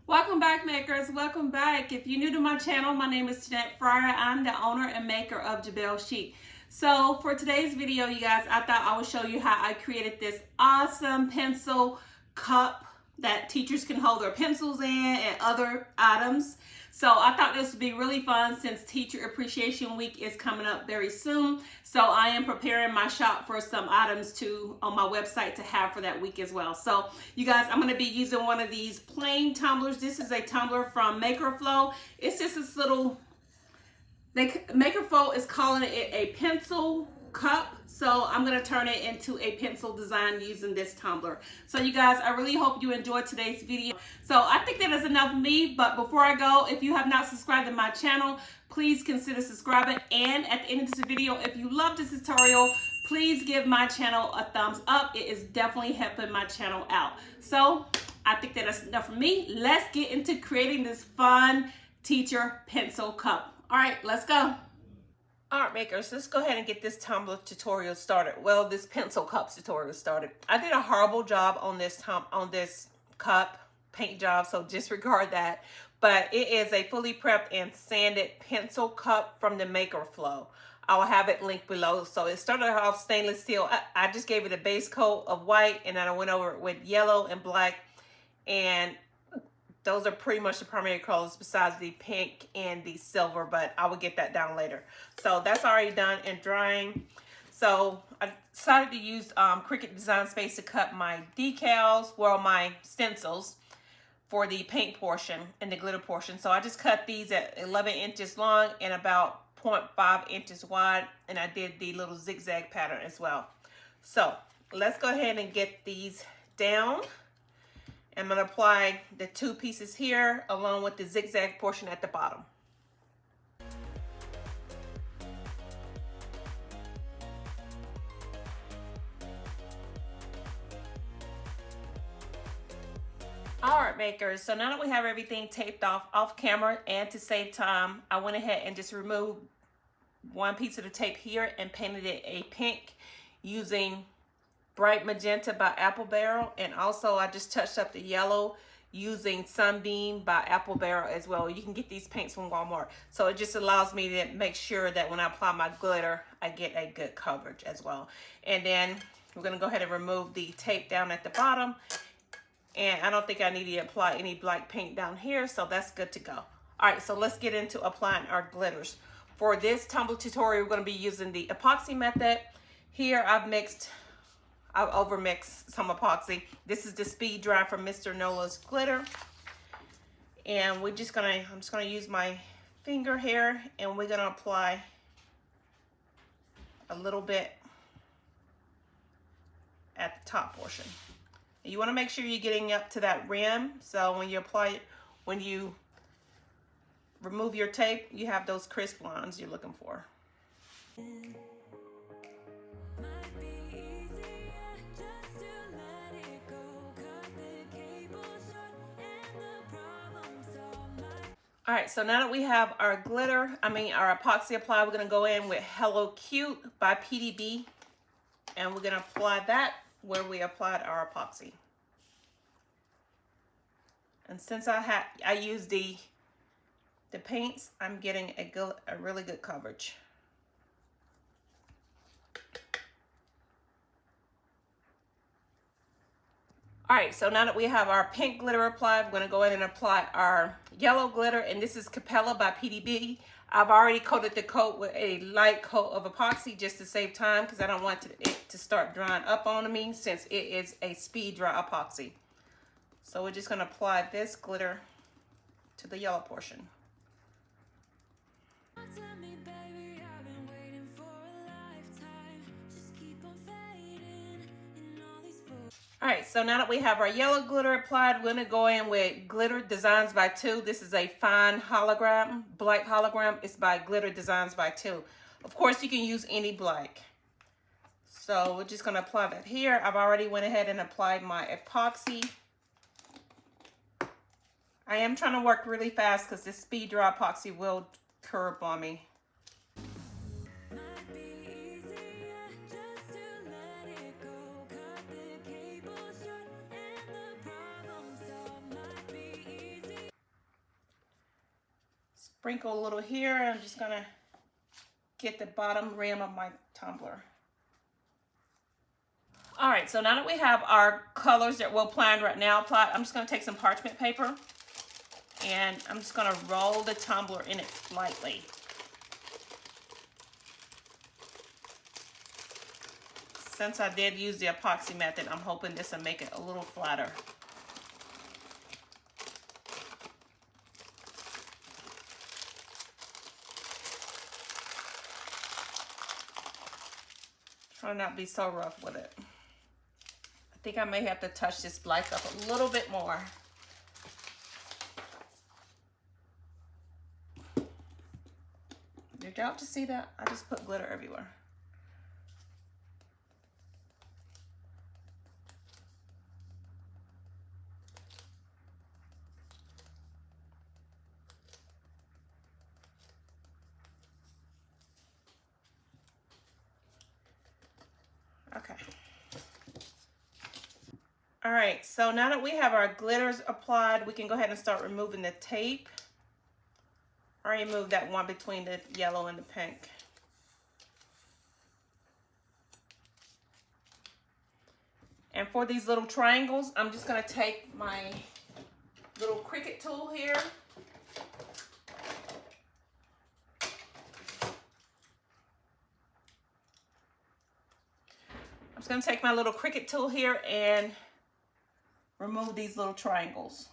Welcome back, makers. Welcome back. If you're new to my channel, my name is Jeanette Fryer. I'm the owner and maker of JeBelle Sheek. So for today's video, you guys, I thought I would show you how I created this awesome pencil cup that teachers can hold their pencils in and other items. So I thought this would be really fun since Teacher Appreciation Week is coming up very soon. So I am preparing my shop for some items on my website to have for that week as well. So you guys, I'm going to be using one of these plain tumblers. This is a tumbler from MakerFlow. It's just this little, MakerFlow is calling it a pencil cup. So I'm going to turn it into a pencil design using this tumbler. So you guys, I really hope you enjoyed today's video. So I think that is enough of me, but before I go, if you have not subscribed to my channel, please consider subscribing. And at the end of this video, if you love this tutorial, please give my channel a thumbs up. It is definitely helping my channel out. So I think that is enough of me. Let's get into creating this fun teacher pencil cup. All right, let's go. All right, makers, let's go ahead and get this tumbler tutorial started. Well, this pencil cup tutorial started. I did a horrible job on this cup paint job, so disregard that. But it is a fully prepped and sanded pencil cup from the MakerFlow. I will have it linked below. So it started off stainless steel. I just gave it a base coat of white, and then I went over it with yellow and black, and those are pretty much the primary colors besides the pink and the silver, but I will get that down later. So that's already done and drying. So I decided to use Cricut Design Space to cut my decals, well, my stencils for the paint portion and the glitter portion. So I just cut these at 11 inches long and about 0.5 inches wide, and I did the little zigzag pattern as well. So let's go ahead and get these down. I'm going to apply the two pieces here along with the zigzag portion at the bottom. All right, makers, so now that we have everything taped off camera and to save time, I went ahead and just removed one piece of the tape here and painted it a pink using Bright Magenta by Apple Barrel, and also I just touched up the yellow using Sunbeam by Apple Barrel as well. You can get these paints from Walmart. So it just allows me to make sure that when I apply my glitter, I get a good coverage as well. And then we're gonna go ahead and remove the tape down at the bottom. And I don't think I need to apply any black paint down here, so that's good to go. All right, so let's get into applying our glitters. For this tumbler tutorial, we're gonna be using the Epoxy Method. Here I've overmixed some epoxy. This is the Speed Dry from Mr. Nola's glitter. And I'm just gonna use my finger here, and we're gonna apply a little bit at the top portion. And you wanna make sure you're getting up to that rim, so when you apply it, when you remove your tape, you have those crisp lines you're looking for. All right, so now that we have our our epoxy applied, we're gonna go in with Hello Cute by Pety, and we're gonna apply that where we applied our epoxy. And since I used the paints, I'm getting a really good coverage. All right, so now that we have our pink glitter applied, we're gonna go in and apply our yellow glitter, and this is Capella by Pety. I've already coated the coat with a light coat of epoxy just to save time because I don't want it to start drying up on me since it is a speed dry epoxy. So we're just gonna apply this glitter to the yellow portion. All right, so now that we have our yellow glitter applied, we're gonna go in with Glitter Designs by 2. This is a fine hologram, black hologram. It's by Glitter Designs by 2. Of course, you can use any black. So we're just gonna apply that here. I've already went ahead and applied my epoxy. I am trying to work really fast because this speed dry epoxy will curb on me. sprinkle a little here. I'm just gonna get the bottom rim of my tumbler. All right, so now that we have our colors that we're applying right now applied, I'm just gonna take some parchment paper and I'm just gonna roll the tumbler in it slightly. Since I did use the epoxy method, I'm hoping this will make it a little flatter. Try not to be so rough with it. I think I may have to touch this black up a little bit more. Did y'all just see that? I just put glitter everywhere. Okay. All right, so now that we have our glitters applied, we can go ahead and start removing the tape. I already moved that one between the yellow and the pink. And for these little triangles, I'm just gonna take my little Cricut tool here. I'm just gonna take my little Cricut tool here and remove these little triangles.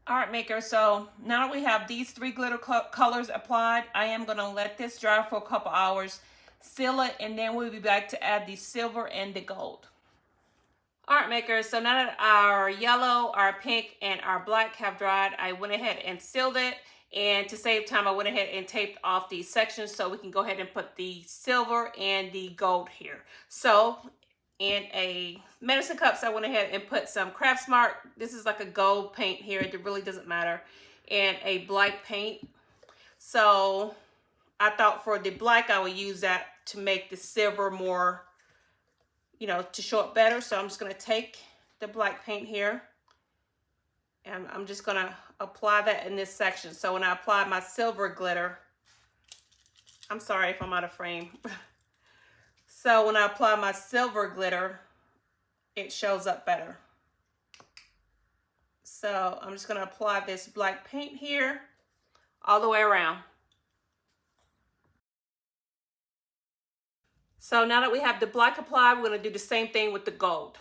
All right, makers, so now that we have these three glitter colors applied, I am gonna let this dry for a couple hours, seal it, and then we'll be back to add the silver and the gold. All right, makers, so now that our yellow, our pink, and our black have dried, I went ahead and sealed it. And to save time, I went ahead and taped off these sections so we can go ahead and put the silver and the gold here. So in a medicine cups, I went ahead and put some Craft Smart. This is like a gold paint here. It really doesn't matter. And a black paint. So I thought for the black, I would use that to make the silver more, you know, to show it better. So I'm just going to take the black paint here and I'm just going to apply that in this section. So when I apply my silver glitter, I'm sorry if I'm out of frame. So when I apply my silver glitter, it shows up better. So I'm just going to apply this black paint here all the way around. So now that we have the black applied, we're going to do the same thing with the gold.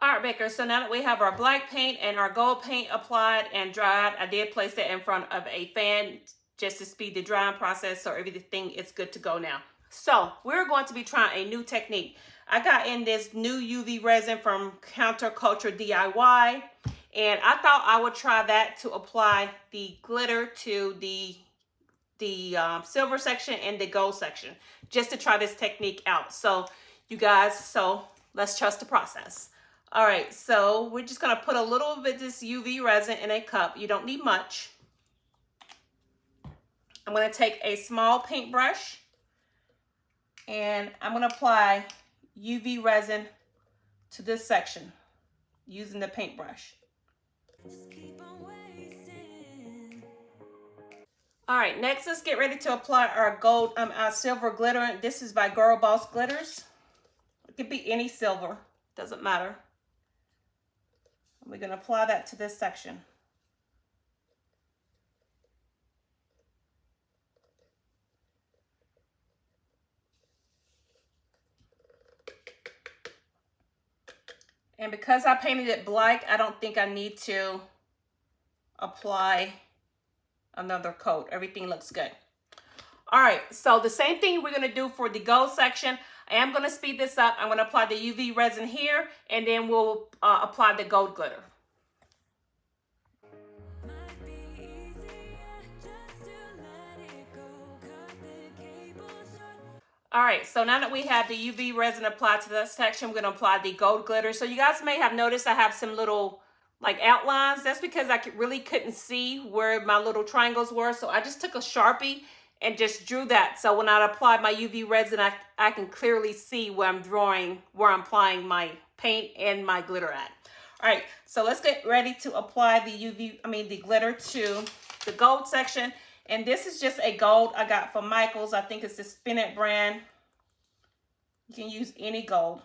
All right, makers, so now that we have our black paint and our gold paint applied and dried, I did place it in front of a fan just to speed the drying process so everything is good to go now. So we're going to be trying a new technique. I got in this new UV resin from Counterculture DIY, and I thought I would try that to apply the glitter to the silver section and the gold section, just to try this technique out. So you guys, so let's trust the process. All right, so we're just gonna put a little bit of this UV resin in a cup. You don't need much. I'm gonna take a small paintbrush and I'm gonna apply UV resin to this section using the paintbrush. All right, next let's get ready to apply our gold, our silver glitter. This is by Girl Boss Glitters. It could be any silver, doesn't matter. We're going to apply that to this section. And because I painted it black, I don't think I need to apply another coat. Everything looks good. All right, so the same thing we're going to do for the gold section. I am going to speed this up. I'm going to apply the UV resin here, and then we'll apply the gold glitter. All right, so now that we have the UV resin applied to that section, we're gonna apply the gold glitter. So you guys may have noticed I have some little like outlines. That's because I really couldn't see where my little triangles were. So I just took a Sharpie and just drew that. So when I apply my UV resin, I can clearly see where I'm drawing, where I'm applying my paint and my glitter at. All right, so let's get ready to apply the glitter to the gold section. And this is just a gold I got from Michales. I think it's the Spinach brand. You can use any gold.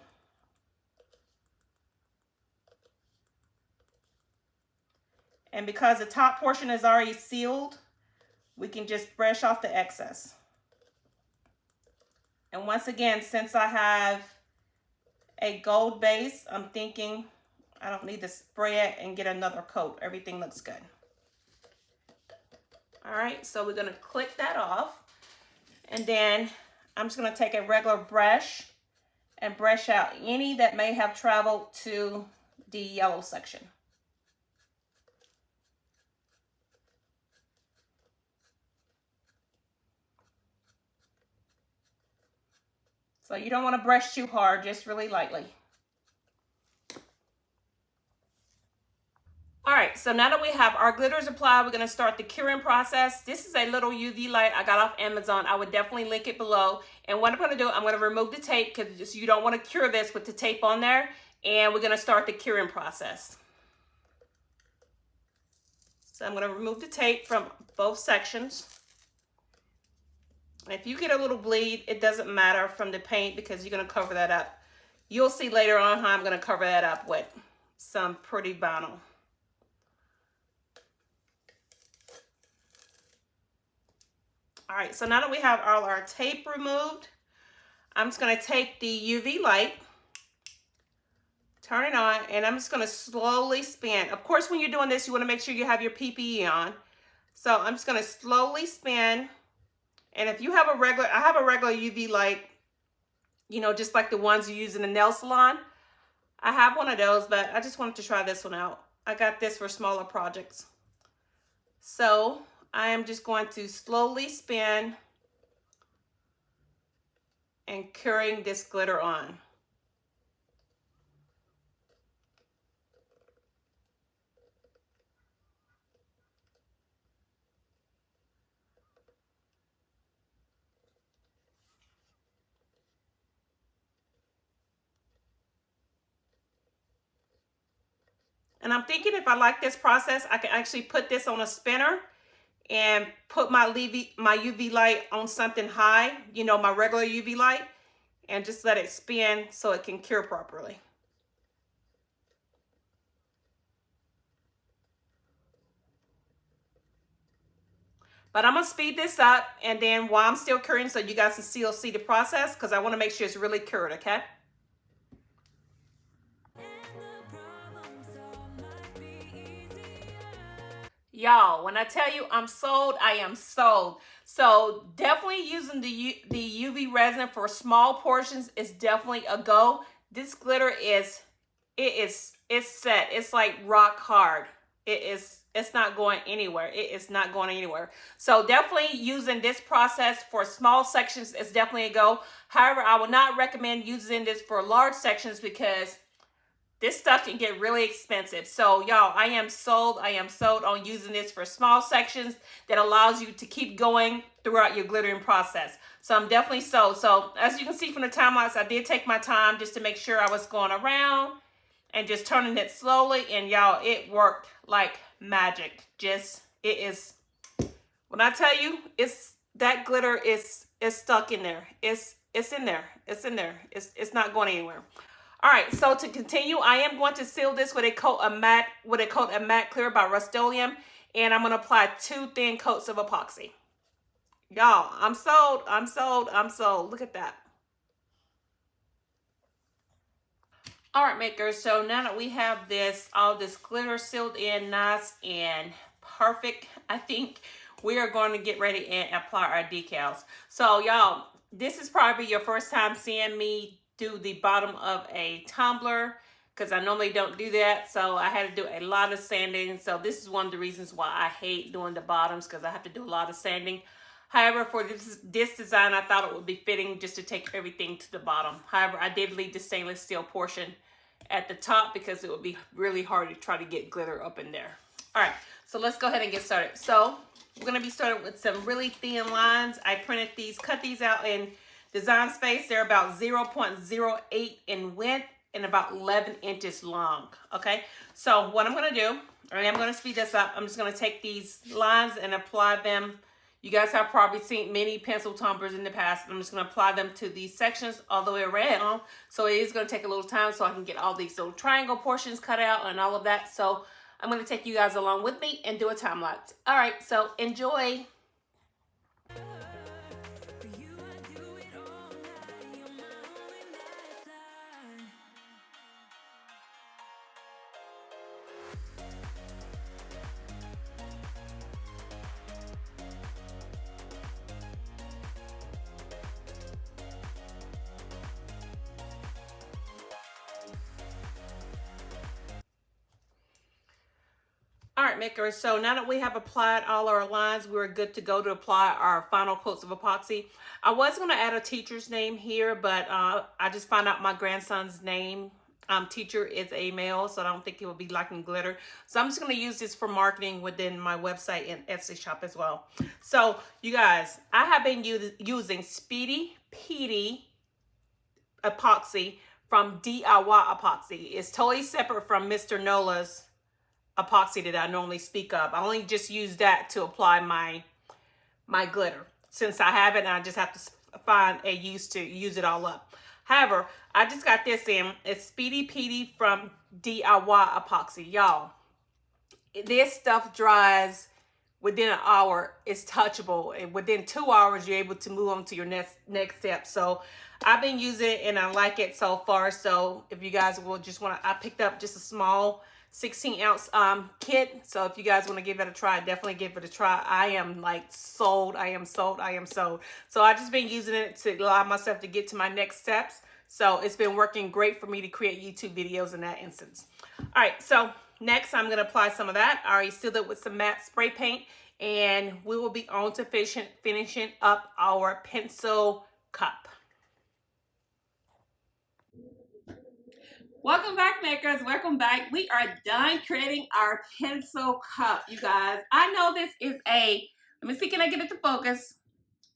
And because the top portion is already sealed, we can just brush off the excess. And once again, since I have a gold base, I'm thinking I don't need to spray it and get another coat. Everything looks good. All right, so we're gonna click that off. And then I'm just gonna take a regular brush and brush out any that may have traveled to the yellow section. So you don't want to brush too hard, just really lightly. All right, so now that we have our glitters applied, we're gonna start the curing process. This is a little UV light I got off Amazon. I would definitely link it below. And what I'm gonna do, I'm gonna remove the tape because you don't wanna cure this with the tape on there. And we're gonna start the curing process. So I'm gonna remove the tape from both sections. If you get a little bleed, it doesn't matter from the paint because you're gonna cover that up. You'll see later on how I'm gonna cover that up with some pretty vinyl. All right, so now that we have all our tape removed, I'm just gonna take the UV light, turn it on, and I'm just gonna slowly spin. Of course, when you're doing this, you wanna make sure you have your PPE on. So I'm just gonna slowly spin. And if you have a regular, I have a regular UV light, you know, just like the ones you use in the nail salon. I have one of those, but I just wanted to try this one out. I got this for smaller projects. So I am just going to slowly spin and curing this glitter on. And I'm thinking if I like this process, I can actually put this on a spinner and put my UV light on something high, you know, my regular UV light, and just let it spin so it can cure properly. But I'm gonna speed this up, and then while I'm still curing, so you guys can still see the process, because I wanna make sure it's really cured, okay? Y'all, when I tell you I'm sold, I am sold. So definitely using the UV resin for small portions is definitely a go. This glitter it's set. It's like rock hard. It's not going anywhere. It is not going anywhere. So definitely using this process for small sections is definitely a go. However, I would not recommend using this for large sections because this stuff can get really expensive. So y'all, I am sold on using this for small sections that allows you to keep going throughout your glittering process. So I'm definitely sold. So as you can see from the time lapse, I did take my time just to make sure I was going around and just turning it slowly. And y'all, it worked like magic. Just, it is, when I tell you, that glitter is stuck in there. It's in there. It's in there. It's not going anywhere. All right, so to continue, I am going to seal this with a coat of matte clear by Rustoleom, and I'm gonna apply 2 thin coats of epoxy. Y'all, I'm sold, I'm sold, I'm sold. Look at that. All right, makers, so now that we have all this glitter sealed in nice and perfect, I think we are going to get ready and apply our decals. So y'all, this is probably your first time seeing me do the bottom of a tumbler because I normally don't do that. So I had to do a lot of sanding. So this is one of the reasons why I hate doing the bottoms, because I have to do a lot of sanding. However, for this design, I thought it would be fitting just to take everything to the bottom. However, I did leave the stainless steel portion at the top because it would be really hard to try to get glitter up in there. All right, so let's go ahead and get started. So we're gonna be starting with some really thin lines. I printed these, cut these out in Design Space. They're about 0.08 in width and about 11 inches long, okay? So what I'm gonna do, I am gonna speed this up. I'm just gonna take these lines and apply them. You guys have probably seen many pencil tumblers in the past. I'm just gonna apply them to these sections all the way around. So it is gonna take a little time so I can get all these little triangle portions cut out and all of that. So I'm gonna take you guys along with me and do a time lapse. All right, so enjoy. All right, makers, so now that we have applied all our lines, we're good to go to apply our final coats of epoxy. I was going to add a teacher's name here, but I just found out my grandson's name, teacher, is a male, so I don't think he will be liking glitter. So I'm just going to use this for marketing within my website and Etsy shop as well. So you guys, I have been using Speedy Pety epoxy from DIY Epoxy. It's totally separate from Mr. Nola's epoxy that I normally speak of. I only just use that to apply my glitter. Since I have it, and I just have to find a use to use it all up. However, I just got this in. It's Speedy Pety from DIY Epoxy. Y'all, this stuff dries within an hour. It's touchable, and within 2 hours you're able to move on to your next step. So I've been using it and I like it so far. So if you guys will just want to, I picked up just a small 16-ounce kit. So if you guys want to give it a try, definitely give it a try. I am like sold. I am sold. I am sold. So I just been using it to allow myself to get to my next steps. So it's been working great for me to create YouTube videos in that instance. All right, so next I'm going to apply some of that. I already sealed it with some matte spray paint, and we will be on to finishing up our pencil cup. Welcome back, makers. Welcome back. We are done creating our pencil cup, you guys. I know this is let me see, can I get it to focus?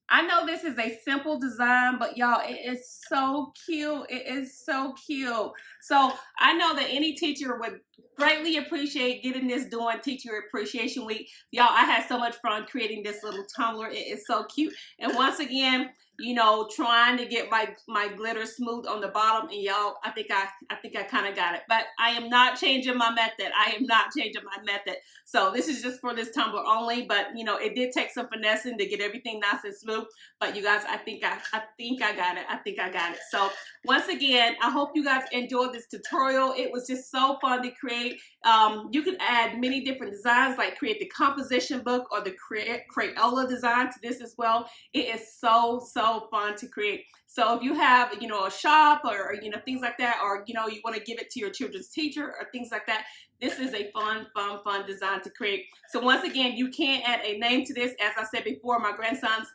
I know this is a simple design, but y'all, it is so cute. It is so cute. So I know that any teacher would greatly appreciate getting this during Teacher Appreciation Week. Y'all, I had so much fun creating this little tumbler. It is so cute. And once again, you know, trying to get my glitter smooth on the bottom, and y'all, I think I kind of got it. But I am not changing my method. I am not changing my method. So this is just for this tumbler only. But you know, it did take some finessing to get everything nice and smooth. But you guys, I think I got it. I think I got it. So once again, I hope you guys enjoyed this tutorial. It was just so fun to create. You can add many different designs, like create the composition book or the Crayola design to this as well. It is so fun to create. So if you have, you know, a shop or, you know, things like that, or, you know, you want to give it to your children's teacher or things like that, this is a fun design to create. So once again, you can add a name to this. As I said before, my grandson's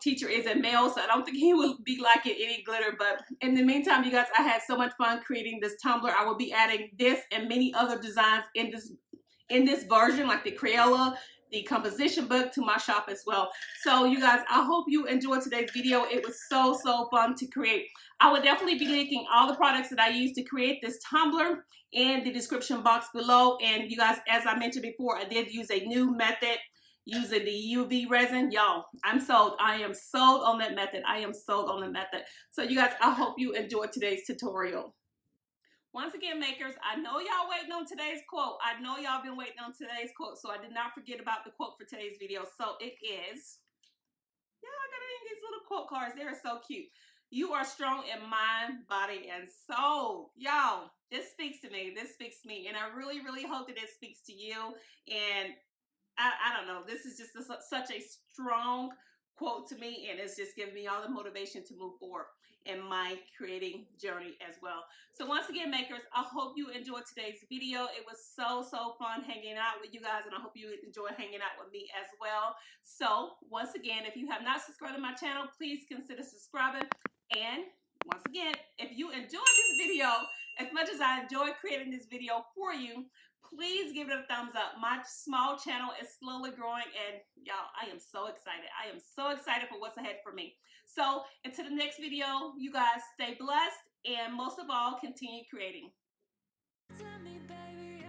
teacher is a male, so I don't think he will be liking any glitter. But in the meantime, you guys, I had so much fun creating this tumbler. I will be adding this and many other designs in this version, like the Crayola, the composition book, to my shop as well. So you guys, I hope you enjoyed today's video. It was so fun to create. I will definitely be linking all the products that I used to create this tumbler in the description box below. And you guys, as I mentioned before, I did use a new method using the UV resin. Y'all, I'm sold. I am sold on that method. I am sold on the method. So you guys, I hope you enjoyed today's tutorial. Once again, makers, I know y'all waiting on today's quote. I know y'all been waiting on today's quote, so I did not forget about the quote for today's video. So it is, yeah, I got it in these little quote cards. They are so cute. You are strong in mind, body, and soul. Y'all, this speaks to me. This speaks to me. And I really hope that it speaks to you. And I don't know, this is just such a strong quote to me, and it's just giving me all the motivation to move forward. in my creating journey as well. So once again, makers, I hope you enjoyed today's video. It was so fun hanging out with you guys, and I hope you enjoy hanging out with me as well. So once again, if you have not subscribed to my channel, please consider subscribing. And once again, if you enjoyed this video as much as I enjoyed creating this video for you, please give it a thumbs up. My small channel is slowly growing, and y'all, I am so excited. I am so excited for what's ahead for me. So until the next video, you guys stay blessed, and most of all, continue creating. Tell me, baby,